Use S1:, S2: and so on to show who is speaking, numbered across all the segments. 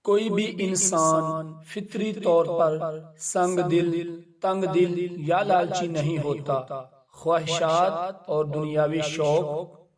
S1: کوئی بھی انسان فطری طور پر سنگ دل، تنگ دل یا لالچی نہیں ہوتا، خواہشات اور دنیاوی شوق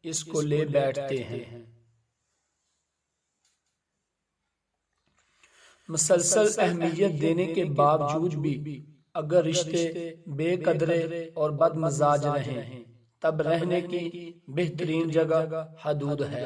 S1: اس کو لے بیٹھتے ہیں۔ مسلسل اہمیت دینے کے باوجود بھی اگر رشتے بے قدرے اور بد مزاج رہیں، تب رہنے کی بہترین جگہ حدود ہے۔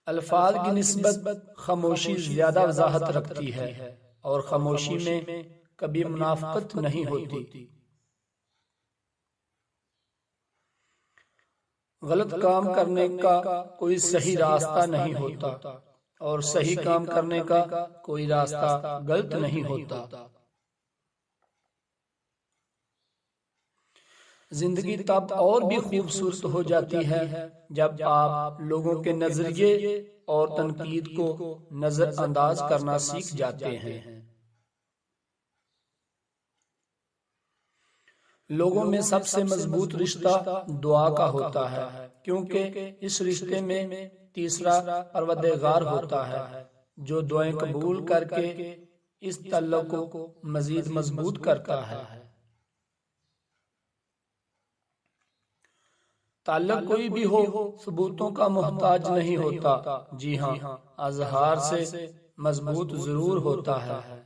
S1: الفاظ کی نسبت خاموشی زیادہ وضاحت رکھتی ہے، اور خاموشی میں کبھی منافقت نہیں ہوتی۔ غلط کام کرنے کا کوئی صحیح راستہ نہیں ہوتا، اور صحیح کام کرنے کا کوئی راستہ غلط نہیں ہوتا۔ زندگی تب اور بھی خوبصورت ہو جاتی ہے جب آپ لوگوں کے نظریے اور تنقید کو نظر انداز کرنا سیکھ جاتے ہیں۔ لوگوں میں سب سے مضبوط رشتہ دعا کا ہوتا ہے، کیونکہ اس رشتے میں تیسرا پروردگار ہوتا ہے جو دعائیں قبول کر کے اس تعلق کو مزید مضبوط کرتا ہے۔ تعلق کوئی بھی ہو ثبوتوں کا محتاج نہیں ہوتا، جی ہاں، اظہار سے مضبوط ضرور ہوتا ہے۔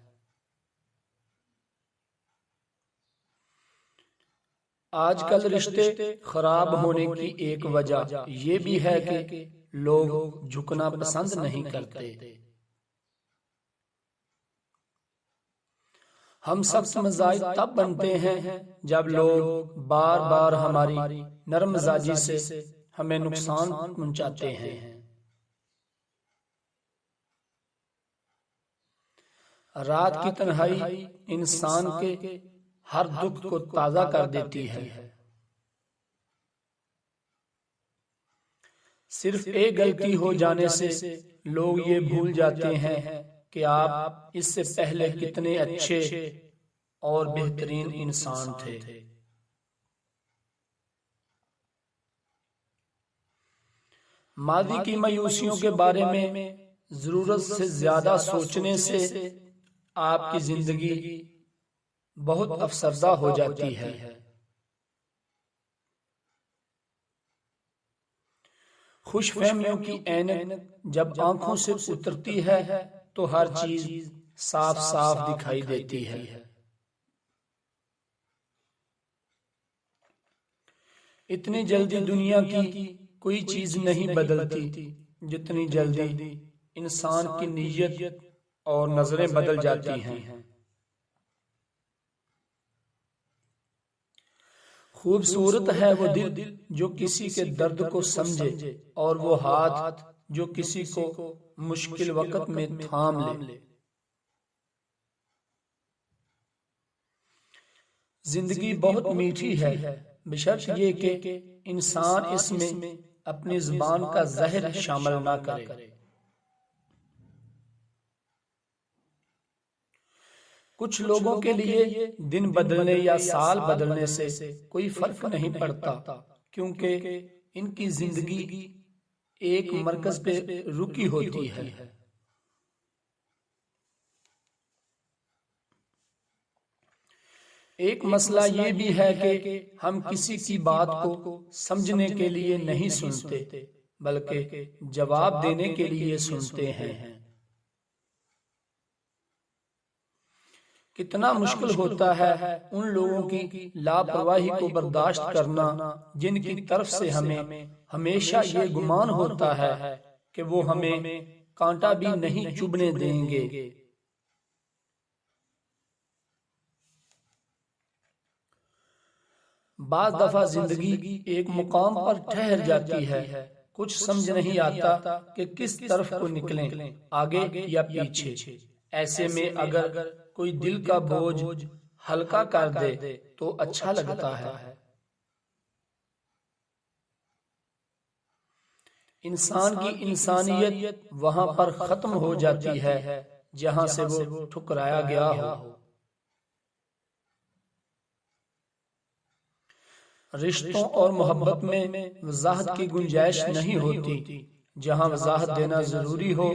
S1: آج کل رشتے خراب ہونے کی ایک وجہ یہ بھی ہے کہ لوگ جھکنا پسند نہیں کرتے۔ ہم سخت مزاج تب بنتے ہیں جب لوگ بار بار ہماری نرم مزاجی سے ہمیں نقصان پہنچاتے ہیں۔ رات کی تنہائی انسان کے ہر دکھ کو تازہ کر دیتی ہے۔ صرف ایک غلطی ہو جانے سے لوگ یہ بھول جاتے ہیں کہ آپ اس سے پہلے کتنے اچھے اور بہترین انسان تھے۔ ماضی کی مایوسیوں کے بارے میں ضرورت سے زیادہ سوچنے سے آپ کی زندگی بہت افسردہ ہو جاتی ہے۔ خوش فہمیوں کی اینک جب آنکھوں سے اترتی ہے تو ہر چیز صاف صاف دکھائی دیتی ہے۔ اتنی جلدی دنیا کی کوئی چیز نہیں بدلتی جتنی جلدی انسان کی نیت اور نظریں بدل جاتی ہیں۔ خوبصورت ہے وہ دل جو کسی کے درد کو سمجھے، اور وہ ہاتھ جو کسی کو مشکل وقت میں تھام لے۔ زندگی بہت میٹھی ہے، بشرط یہ کہ انسان اس میں اپنی زبان کا زہر شامل نہ کرے۔ کچھ لوگوں کے لیے دن بدلنے یا سال بدلنے سے کوئی فرق نہیں پڑتا، کیونکہ ان کی زندگی ایک مرکز پہ رکی ہوتی ہے۔ ایک مسئلہ یہ بھی ہے کہ ہم کسی کی بات کو سمجھنے کے لیے نہیں سنتے، بلکہ جواب دینے کے لیے سنتے ہیں۔ کتنا مشکل ہوتا ہے ان لوگوں کی لاپرواہی کو برداشت کرنا جن کی طرف سے ہمیں ہمیشہ یہ گمان ہوتا ہے کہ وہ ہمیں کانٹا بھی نہیں چبھنے دیں گے۔ بعض دفعہ زندگی ایک مقام پر ٹھہر جاتی ہے، کچھ سمجھ نہیں آتا کہ کس طرف کو نکلیں، آگے یا پیچھے۔ ایسے میں اگر کوئی دل کا بوجھ ہلکا کر دے تو اچھا لگتا ہے۔ انسان کی انسانیت وہاں پر ختم ہو جاتی ہے جہاں سے وہ ٹھکرایا گیا ہو۔ رشتوں اور محبت میں وضاحت کی گنجائش نہیں ہوتی، جہاں وضاحت دینا ضروری ہو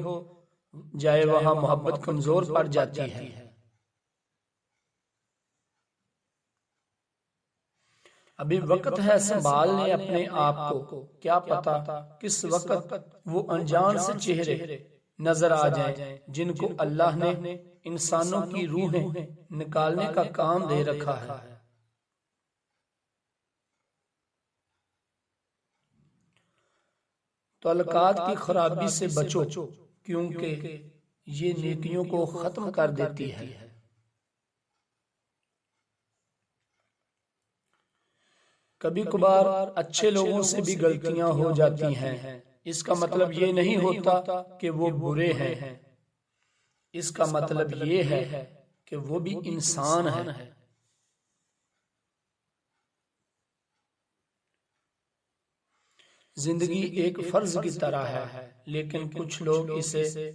S1: جائے وہاں محبت کمزور پڑ جاتی ہے۔ ابھی وقت ہے سنبھال لیں اپنے آپ کو، کیا پتا کس وقت وہ انجان سے چہرے نظر آ جائیں جن کو اللہ نے انسانوں کی روحیں نکالنے کا کام دے رکھا ہے۔ تعلقات کی خرابی سے بچو کیونکہ یہ نیکیوں کو ختم کر دیتی ہے۔ کبھی کبھار اچھے لوگوں سے بھی غلطیاں ہو جاتی ہیں، اس کا مطلب یہ نہیں ہوتا کہ وہ برے ہیں، اس کا مطلب یہ ہے کہ وہ بھی انسان ہیں۔ زندگی ایک فرض کی طرح ہے لیکن کچھ لوگ اسے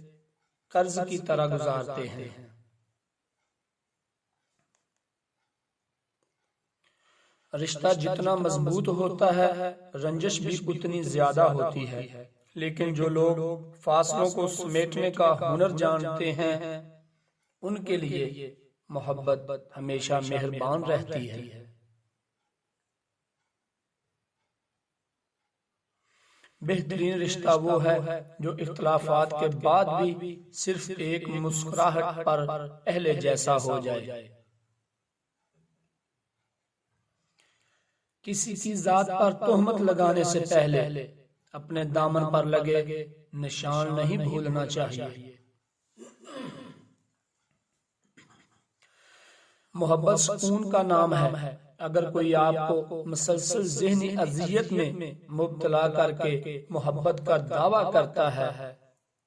S1: قرض کی طرح گزارتے ہیں۔ رشتہ جتنا مضبوط ہوتا ہے رنجش بھی اتنی زیادہ ہوتی ہے، لیکن جو لوگ فاصلوں کو سمیٹنے کا ہنر جانتے ہیں ان کے لیے محبت ہمیشہ مہربان رہتی ہے۔ بہترین رشتہ وہ ہے جو اختلافات کے بعد بھی صرف ایک مسکراہٹ پر پہلے جیسا ہو جائے۔ کسی کی ذات پر تہمت لگانے سے پہلے اپنے دامن پر لگے نشان نہیں بھولنا چاہیے۔ محبت سکون کا نام ہے۔ اگر کوئی آپ کو مسلسل ذہنی اذیت میں مبتلا کر کے محبت کا دعویٰ کرتا ہے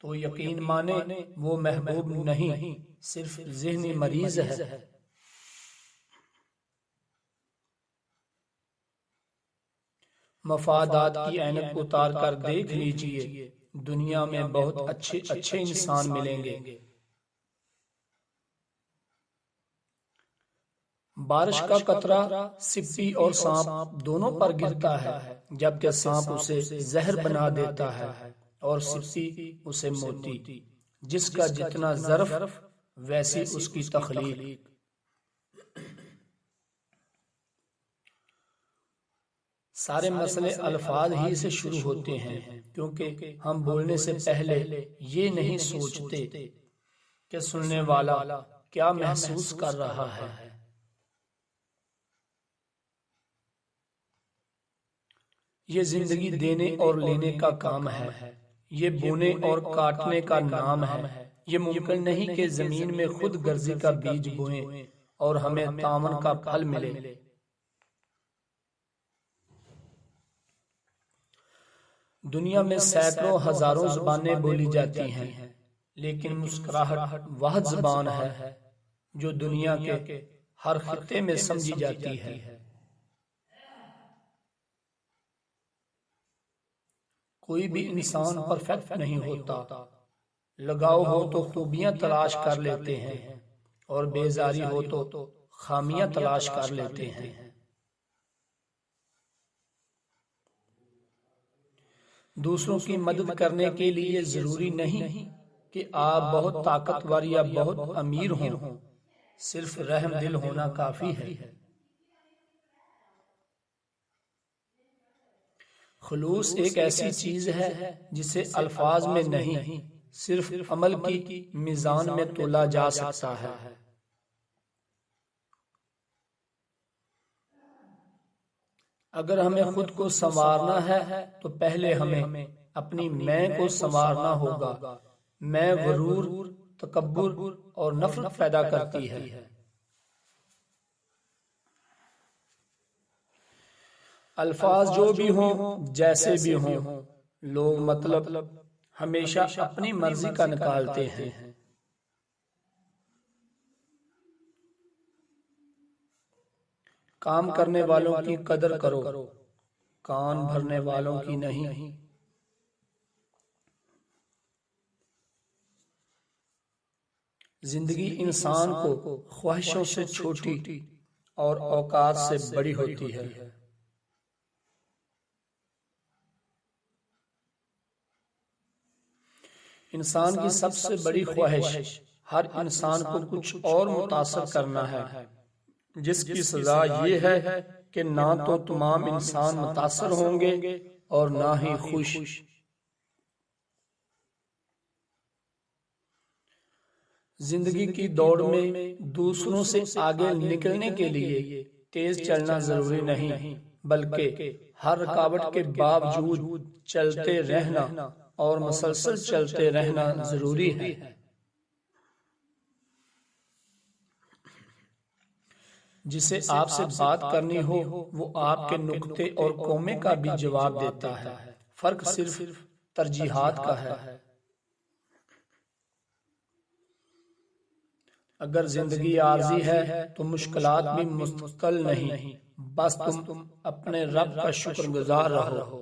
S1: تو یقین مانے وہ محبوب نہیں، صرف ذہنی مریض ہے۔ مفادات کی عینک اتار کر دیکھ لیجئے، دنیا میں بہت اچھے انسان ملیں گے۔ بارش کا قطرہ سپی اور سانپ دونوں پر گرتا ہے، جبکہ سانپ اسے زہر بنا دیتا ہے اور سپی اسے موتی۔ جس کا جتنا ظرف ویسی اس کی تخلیق۔ سارے مسئلے الفاظ ہی سے شروع ہوتے ہیں، کیونکہ ہم بولنے سے پہلے یہ نہیں سوچتے کہ سننے والا کیا محسوس کر رہا ہے۔ یہ زندگی دینے اور لینے کا کام ہے، یہ بونے اور کاٹنے کا نام ہے۔ یہ ممکن نہیں کہ زمین میں خود غرضی کا بیج بوئیں اور ہمیں تعاون کا پھل ملے۔ دنیا میں سینکڑوں ہزاروں زبانیں بولی جاتی ہیں، لیکن مسکراہٹ وہ زبان ہے جو دنیا کے ہر خطے میں سمجھی جاتی ہے۔ کوئی بھی انسان پرفیکٹ نہیں ہوتا، لگاؤ ہو تو خوبیاں تلاش کر لیتے ہیں اور بیزاری ہو تو خامیاں تلاش کر لیتے ہیں۔ دوسروں کی مدد کرنے کے لیے ضروری نہیں کہ آپ بہت طاقتور یا بہت امیر ہوں، صرف رحم دل ہونا کافی ہے۔ خلوص ایک ایسی چیز ہے جسے الفاظ میں نہیں، صرف عمل کی میزان میں تولا جا سکتا ہے۔ اگر ہمیں خود کو سنوارنا ہے تو پہلے ہمیں اپنی میں کو سنوارنا ہوگا۔ میں غرور، تکبر اور نفرت پیدا کرتی ہے۔ الفاظ جو بھی ہوں، جیسے بھی ہوں، لوگ مطلب ہمیشہ اپنی مرضی کا نکالتے ہیں۔ کام کرنے والوں کی قدر کرو، کان بھرنے والوں کی نہیں۔ زندگی انسان کو خواہشوں سے چھوٹی اور اوقات سے بڑی ہوتی ہے۔ انسان کی سب سے بڑی خواہش ہر انسان کو کچھ اور متاثر کرنا ہے، جس کی سزا یہ ہے کہ نہ تو تمام انسان متاثر ہوں گے اور نہ ہی خوش۔ زندگی کی دوڑ میں دوسروں سے آگے نکلنے کے لیے تیز چلنا ضروری نہیں، بلکہ ہر رکاوٹ کے باوجود چلتے رہنا اور مسلسل چلتے رہنا ضروری ہے۔ جسے آپ سے بات کرنی ہو وہ آپ کے نکتے اور کومے کا بھی جواب دیتا ہے، فرق صرف ترجیحات کا ہے۔ اگر زندگی عارضی ہے تو مشکلات بھی مستقل نہیں، بس تم اپنے رب کا شکر گزار رہو۔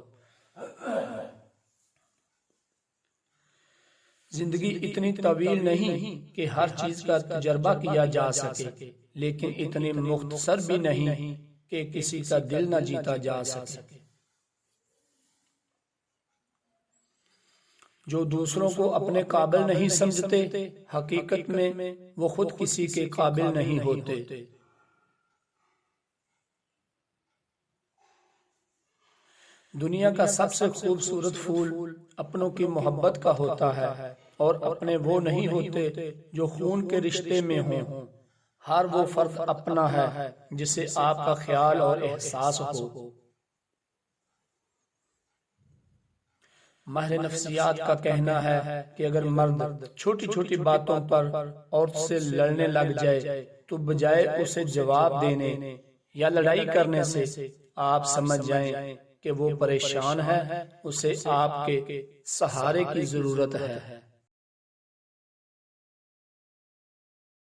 S1: زندگی اتنی طویل نہیں کہ ہر چیز کا تجربہ کیا جا سکے، لیکن اتنی مختصر بھی نہیں کہ کسی کا دل نہ جیتا جا سکے۔ جو دوسروں کو اپنے قابل نہیں سمجھتے، حقیقت میں وہ خود کسی کے قابل نہیں ہوتے۔ دنیا کا سب سے خوبصورت پھول اپنوں کی محبت کا ہوتا ہے، اور اپنے وہ نہیں ہوتے جو خون کے رشتے میں ہوں۔ ہر وہ فرد اپنا ہے جسے آپ کا خیال اور احساس ہو۔ ماہر نفسیات کا کہنا ہے کہ اگر مرد چھوٹی چھوٹی باتوں پر عورت سے لڑنے لگ جائے تو بجائے اسے جواب دینے یا لڑائی کرنے سے آپ سمجھ جائیں کہ وہ پریشان ہے، اسے آپ کے سہارے کی ضرورت ہے۔